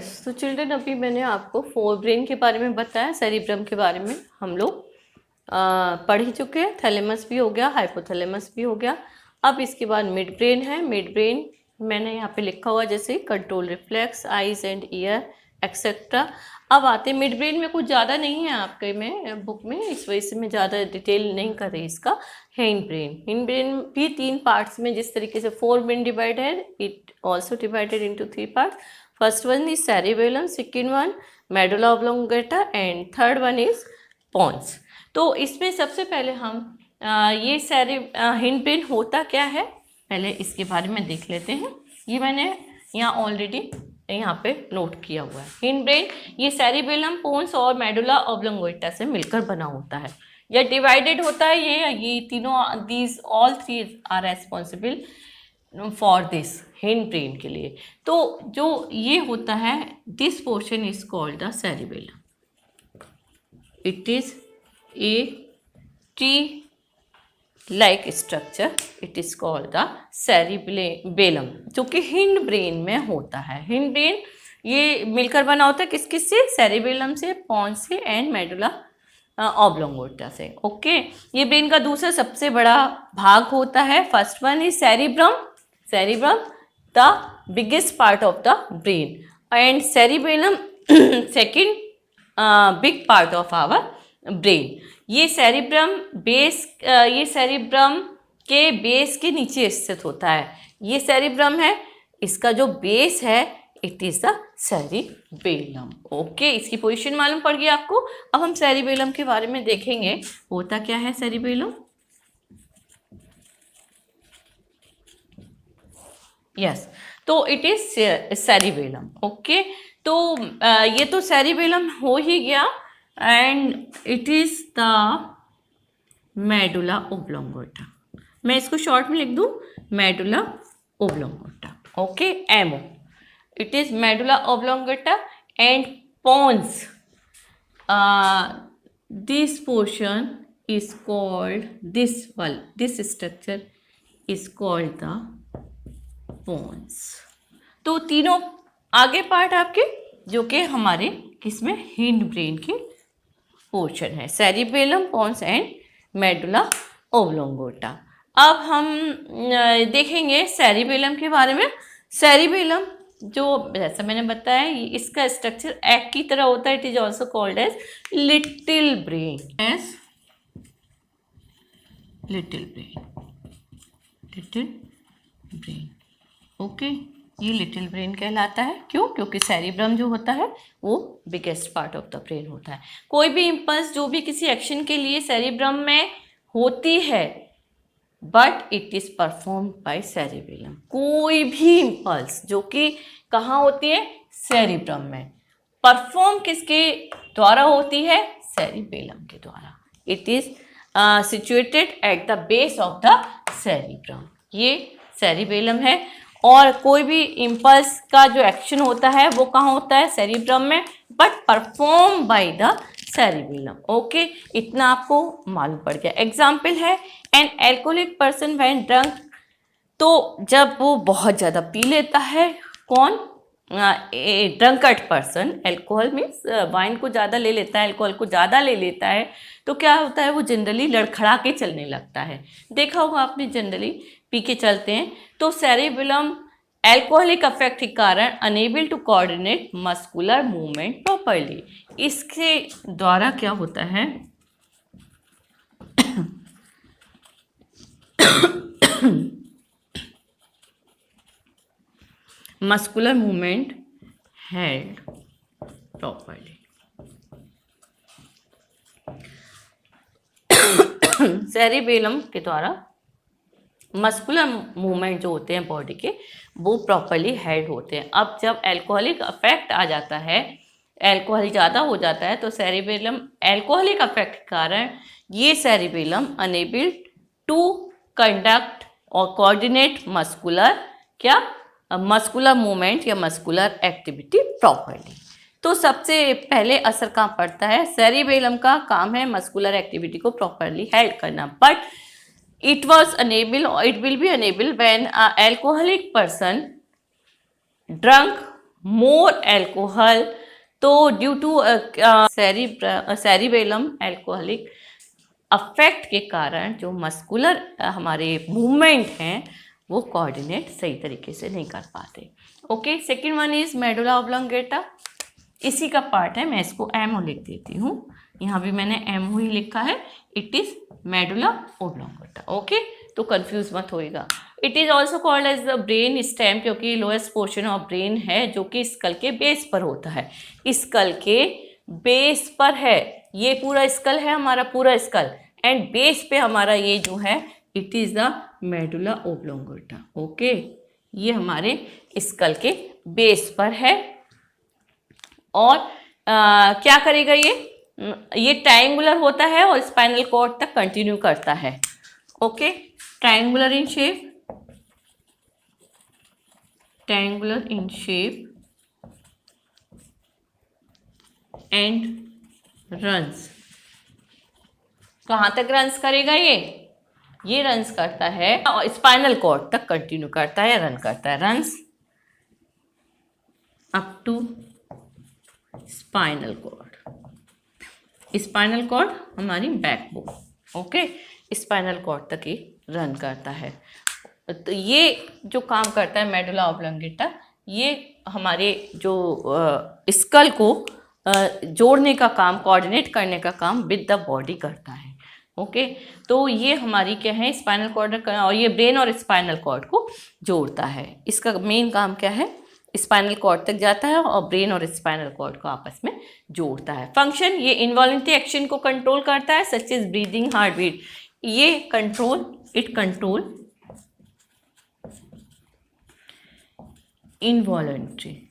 Yes, तो children अभी मैंने आपको फोर ब्रेन के बारे में बताया, सेरिब्रम के बारे में हम लोग पढ़ ही चुके हैं। थैलेमस भी हो गया, हाइपोथैलेमस भी हो गया। अब इसके बाद मिड ब्रेन है। मिड ब्रेन मैंने यहाँ पे लिखा हुआ जैसे control reflex, eyes and year etcetera. अब आते मिड ब्रेन में कुछ ज़्यादा नहीं है आपके में बुक में, इस वजह से मैं ज़्यादा डिटेल नहीं कर रही इसका। हिंड ब्रेन, हिंड ब्रेन भी 3 पार्ट्स में, जिस तरीके से फोर ब्रेन डिवाइड है, it also divided into 3 parts. First one is cerebellum, second one medulla oblongata and third one is pons। तो इसमें सबसे पहले हम ये हिंड ब्रेन होता क्या है पहले इसके बारे में देख लेते हैं। ये मैंने यहाँ ऑलरेडी यहाँ पे नोट किया हुआ है। हिंड ब्रेन ये सेरिबेलम, पोन्स और मेडुला ऑब्लोंगेटा से मिलकर बना होता है या डिवाइडेड होता है। ये तीनों, these all three are responsible for this hind brain के लिए। तो जो ये होता है, this portion is called the cerebellum. It is a tree like structure, it is called the cerebellum, जो कि हिंड ब्रेन में होता है। हिंड ब्रेन ये मिलकर बना होता है किस किस से? सेरिबेलम से, पॉन्स से एंड मेडुला ऑब्लोंगेटा से। ओके, ये ब्रेन का दूसरा सबसे बड़ा भाग होता है। First one is cerebrum, cerebrum the biggest part of the brain and cerebellum second big part of our brain। ये cerebrum बेस, ये cerebrum के बेस के नीचे स्थित होता है। ये cerebrum है, इसका जो बेस है it is the cerebellum। Okay, इसकी पोजीशन मालूम पड़ गई आपको। अब हम cerebellum के बारे में देखेंगे, होता क्या है cerebellum। यस, तो इट इज सेरिबेलम। ओके, तो ये तो सेरिबेलम हो ही गया and it is the medulla oblongata. मैं इसको शॉर्ट में लिख दूं, medulla oblongata. Okay, MO, it is medulla oblongata and pons. This portion is called, this structure is called the pons. तो तीनों आगे पार्ट आपके जो कि हमारे किसमें, हिंड ब्रेन के पोर्शन है, cerebellum, pons and medulla oblongata. अब हम देखेंगे सेरिबेलम के बारे में। सेरिबेलम जो जैसा मैंने बताया, इसका स्ट्रक्चर एग की तरह होता है। It is also called as little brain, as little brain. Okay, ये लिटिल ब्रेन कहलाता है। क्यों? क्योंकि सेरिब्रम जो होता है वो biggest part of the brain होता है। कोई भी इम्पल्स जो भी किसी एक्शन के लिए सेरिब्रम में होती है, but it is perform by cerebellum. कोई भी इम्पल्स जो कि कहाँ होती है, सेरिब्रम में, परफॉर्म किसके द्वारा होती है, सेरिबेलम के द्वारा। It is situated at the base of the cerebrum. ये सेरिबेलम है। और कोई भी इम्पल्स का जो एक्शन होता है वो कहाँ होता है, सेरिब्रम में, but perform by the cerebellum. Okay, इतना आपको मालूम पड़ गया। एग्जाम्पल है, N alcoholic person when drunk, तो जब वो बहुत ज़्यादा पी लेता है, कौन, drunkard person. Alcohol means wine को ज़्यादा ले लेता है, एल्कोहल को ज़्यादा ले लेता है, तो क्या होता है, वो जनरली लड़खड़ा के चलने लगता है। देखा होगा आपने, जनरली पी के चलते हैं। तो सेरिबेलम एल्कोहलिक अफेक्ट के कारण unable to coordinate muscular movement properly. इसके द्वारा क्या होता है, muscular movement held properly. Cerebellum के द्वारा मस्कुलर मूवमेंट जो होते हैं बॉडी के, वो प्रॉपर्ली हेल्ड होते हैं। अब जब एल्कोहलिक अफेक्ट आ जाता है, एल्कोहल ज़्यादा हो जाता है, तो सेरिबेलम एल्कोहलिक अफेक्ट के कारण ये सेरिबेलम अनेबल टू कंडक्ट और कोऑर्डिनेट मस्कुलर, क्या, मस्कुलर मूवमेंट या मस्कुलर एक्टिविटी प्रॉपर्ली। तो सबसे पहले असर कहाँ पड़ता है, सेरिबेलम का काम है मस्कुलर एक्टिविटी को प्रॉपर्ली हेल्ड करना, but it was unable or it will be unable when an alcoholic person drunk more alcohol, तो due to cerebellum alcoholic affect के कारण जो मस्कुलर हमारे मूवमेंट हैं वो कोऑर्डिनेट सही तरीके से नहीं कर पाते। Okay, second one is medulla oblongata, इसी का पार्ट है, मैं इसको एमओ लिख देती हूँ, यहाँ भी मैंने एमओ ही लिखा है, it is medulla oblongata. Okay, तो कंफ्यूज मत होइएगा। It is also called as the brain stem, क्योंकि लोएस्ट पोर्शन ऑफ ब्रेन है जो कि स्कल के बेस पर होता है, स्कल के बेस पर है, ये पूरा स्कल है हमारा, पूरा स्कल एंड बेस पे हमारा ये जो है it is the medulla oblongata. Okay, ये हमारे स्कल के बेस पर है और क्या करेगा ये ट्रायंगुलर होता है और स्पाइनल कॉर्ड तक कंटिन्यू करता है। Okay, triangular in shape, triangular in shape and runs, कहाँ तक रन्स करेगा ये रन्स करता है और स्पाइनल कॉर्ड तक कंटिन्यू करता है, रन करता है, runs up to spinal cord. Spinal cord हमारी बैकबोन, ओके, स्पाइनल कॉर्ड तक ही रन करता है। तो ये जो काम करता है मेडुला ऑब्लोंगेटा, ये हमारे जो स्कल को जोड़ने का काम, कोऑर्डिनेट करने का काम विद द बॉडी करता है। ओके, तो ये हमारी क्या है, स्पाइनल कॉर्ड, और ये ब्रेन और स्पाइनल कॉर्ड को जोड़ता है। इसका मेन काम क्या है, स्पाइनल कॉर्ड तक जाता है और ब्रेन और स्पाइनल कॉर्ड को आपस में जोड़ता है। फंक्शन, ये इनवॉलंटरी एक्शन को कंट्रोल करता है, such as breathing, heartbeat, ये control, it control involuntary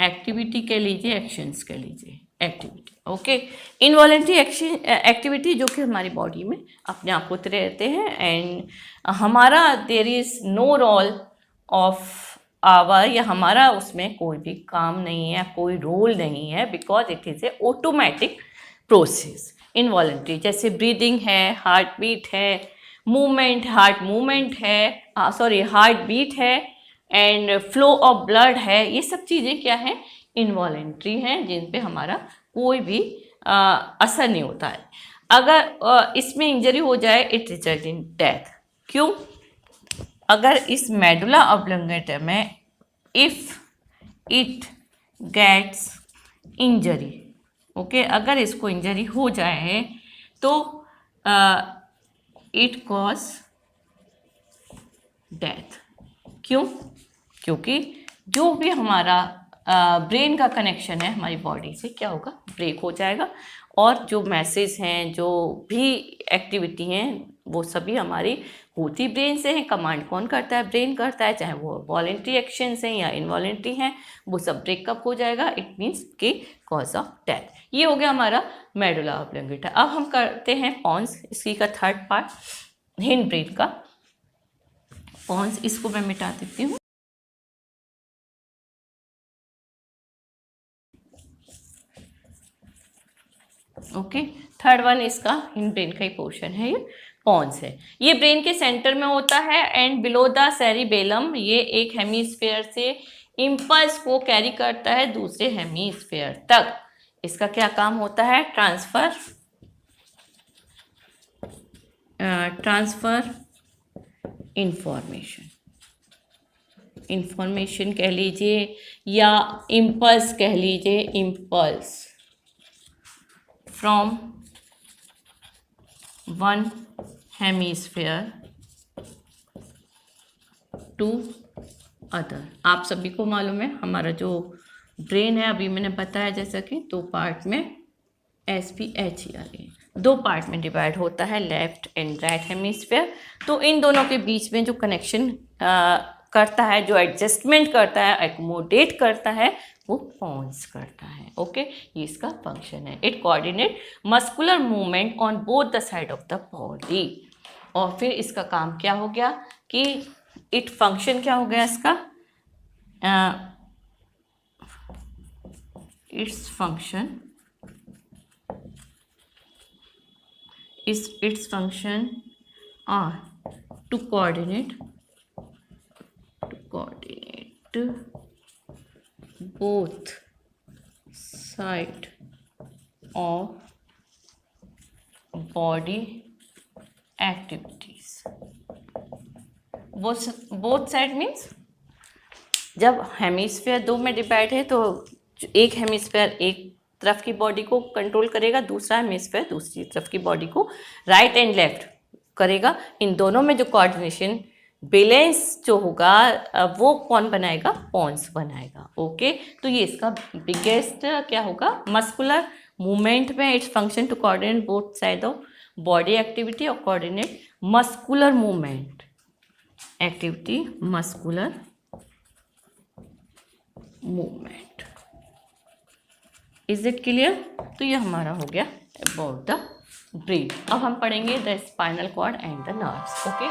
activity कह लीजिए, एक्शंस कह लीजिए, activity. Okay, involuntary action activity जो कि हमारी बॉडी में अपने आप होते रहते हैं एंड हमारा there is no role of our, या हमारा उसमें कोई भी काम नहीं है, कोई रोल नहीं है, because it is a automatic process. Involuntary जैसे ब्रीदिंग है, हार्ट बीट है, मूवमेंट, हार्ट मूवमेंट है, सॉरी हार्ट बीट है एंड फ्लो ऑफ ब्लड है, ये सब चीज़ें क्या है, इनवॉलेंट्री हैं, जिन पे हमारा कोई भी असर नहीं होता है। अगर इसमें इंजरी हो जाए इट रिजल्ट इन डेथ। क्यों? अगर इस मेडुला ऑब्लोंगेटा में if it gets injury, okay, अगर इसको इंजरी हो जाए तो इट कॉज डेथ। क्यों? क्योंकि जो भी हमारा ब्रेन का कनेक्शन है हमारी बॉडी से क्या होगा, ब्रेक हो जाएगा और जो मैसेज हैं, जो भी एक्टिविटी हैं, वो सभी हमारी होती ब्रेन से हैं। कमांड कौन करता है? ब्रेन करता है, चाहे वो वॉलेंट्री एक्शंस हैं या इनवॉलेंट्री हैं, वो सब ब्रेकअप हो जाएगा। इट मीन्स कि कॉज ऑफ डेथ। ये हो गया हमारा मेडुला ऑब्लोंगेटा। अब हम करते हैं पॉन्स, इसी का थर्ड पार्ट, हिंड ब्रेन का पॉन्स, इसको मैं मिटा देती हूँ। ओके, थर्ड वन इसका हिंड ब्रेन का ही पोर्शन है, ये पॉन्स है। ये ब्रेन के सेंटर में होता है एंड बिलो द सेरिबेलम, ये एक हेमीस्फेयर से इम्पल्स को कैरी करता है दूसरे हेमीस्फेयर तक। इसका क्या काम होता है? ट्रांसफर इंफॉर्मेशन कह लीजिए या इम्पल्स कह लीजिए, impulse from one hemisphere to other. आप सभी को मालूम है हमारा जो ब्रेन है, अभी मैंने बताया जैसा कि दो पार्ट में SPHERA, दो पार्ट में डिवाइड होता है, लेफ्ट एंड राइट हेमीस्फेयर। तो इन दोनों के बीच में जो कनेक्शन करता है, जो एडजस्टमेंट करता है, एकोमोडेट करता है, वो पॉन्स करता है। ओके, ये इसका फंक्शन है। It coordinate muscular movement on both the side of the body. और फिर इसका काम क्या हो गया कि इट फंक्शन क्या हो गया इसका, its function its function are to coordinate to coordinate both side of body activities. Both side means जब हेमिस्फेयर दो में डिवाइड है तो एक हेमिस्फेयर एक तरफ की बॉडी को कंट्रोल करेगा, दूसरा हेमिस्फेयर दूसरी तरफ की बॉडी को राइट एंड लेफ्ट करेगा। इन दोनों में जो कोऑर्डिनेशन बैलेंस जो होगा वो कौन बनाएगा? पॉन्स बनाएगा। ओके, तो ये इसका बिगेस्ट क्या होगा? मस्कुलर मूवमेंट में its function to coordinate both side of body activity और coordinate muscular movement activity, muscular movement. Is it clear? तो ये हमारा हो गया अबाउट द ब्रेन। अब हम पढ़ेंगे the spinal cord and the nerves. Okay.